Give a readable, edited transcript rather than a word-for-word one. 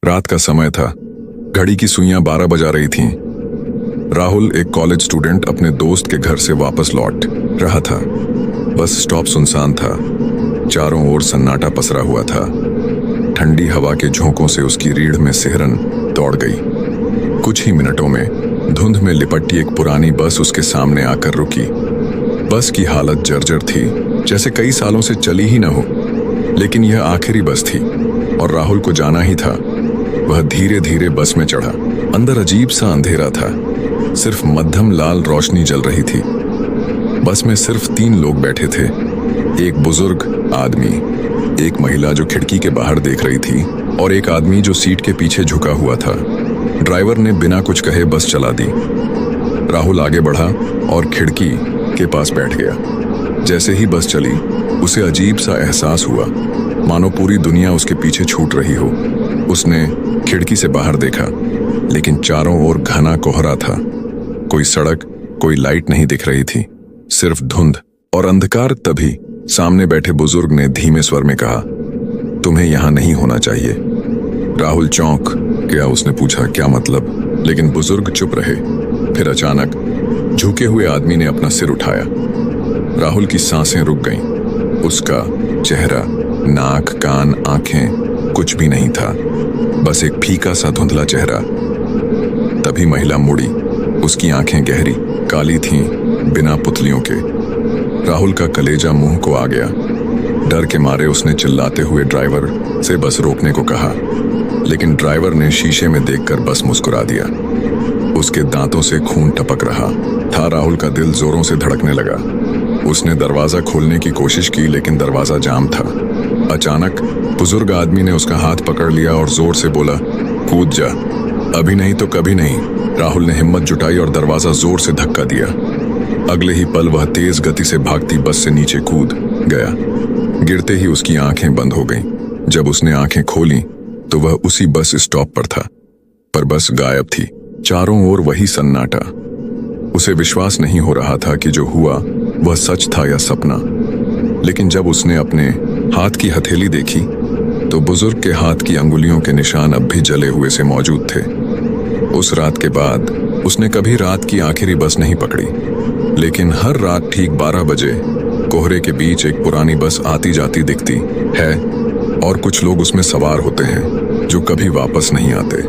रात का समय था। घड़ी की सुइयां 12 बजा रही थीं। राहुल, एक कॉलेज स्टूडेंट, अपने दोस्त के घर से वापस लौट रहा था। बस स्टॉप सुनसान था। चारों ओर सन्नाटा पसरा हुआ था। ठंडी हवा के झोंकों से उसकी रीढ़ में सिहरन दौड़ गई। कुछ ही मिनटों में धुंध में लिपटी एक पुरानी बस उसके सामने आकर रुकी। बस की हालत जर्जर थी, जैसे कई सालों से चली ही न हो। लेकिन यह आखिरी बस थी और राहुल को जाना ही था। वह धीरे धीरे बस में चढ़ा। अंदर अजीब सा अंधेरा था। सिर्फ मध्यम लाल रोशनी जल रही थी। बस में सिर्फ 3 लोग बैठे थे। एक बुजुर्ग आदमी, एक महिला जो खिड़की के बाहर देख रही थी, और एक आदमी जो सीट के पीछे झुका हुआ था। ड्राइवर ने बिना कुछ कहे बस चला दी। राहुल आगे बढ़ा और खिड़की के पास बैठ गया। जैसे ही बस चली, उसे अजीब सा एहसास हुआ, मानो पूरी दुनिया उसके पीछे छूट रही हो। उसने खिड़की से बाहर देखा, लेकिन चारों ओर घना कोहरा था। कोई सड़क, कोई लाइट नहीं दिख रही थी, सिर्फ धुंध और अंधकार। तभी सामने बैठे बुजुर्ग ने धीमे स्वर में कहा, तुम्हें यहां नहीं होना चाहिए। राहुल चौंक गया। उसने पूछा, क्या मतलब? लेकिन बुजुर्ग चुप रहे। फिर अचानक झुके हुए आदमी ने अपना सिर उठाया। राहुल की सांसें रुक गईं। उसका चेहरा, नाक, कान, आंखें, कुछ भी नहीं था, बस एक फीका सा धुंधला चेहरा। तभी महिला मुड़ी। उसकी आंखें गहरी काली थीं, बिना पुतलियों के। राहुल का कलेजा मुंह को आ गया। डर के मारे उसने चिल्लाते हुए ड्राइवर से बस रोकने को कहा, लेकिन ड्राइवर ने शीशे में देखकर बस मुस्कुरा दिया। उसके दांतों से खून टपक रहा था। राहुल का दिल जोरों से धड़कने लगा। उसने दरवाजा खोलने की कोशिश की, लेकिन दरवाजा जाम था। अचानक बुजुर्ग आदमी ने उसका हाथ पकड़ लिया और जोर से बोला, कूद जा, अभी नहीं तो कभी नहीं। राहुल ने हिम्मत जुटाई और दरवाजा जोर से धक्का दिया। अगले ही पल वह तेज गति से भागती बस से नीचे कूद गया। गिरते ही उसकी आंखें बंद हो गईं। जब उसने आंखें खोलीं तो वह उसी बस स्टॉप पर था, पर बस गायब थी। चारों ओर वही सन्नाटा। उसे विश्वास नहीं हो रहा था कि जो हुआ वह सच था या सपना। लेकिन जब उसने अपने हाथ की हथेली देखी तो बुजुर्ग के हाथ की अंगुलियों के निशान अब भी जले हुए से मौजूद थे। उस रात के बाद उसने कभी रात की आखिरी बस नहीं पकड़ी, लेकिन हर रात ठीक 12 बजे कोहरे के बीच एक पुरानी बस आती जाती दिखती है, और कुछ लोग उसमें सवार होते हैं जो कभी वापस नहीं आते।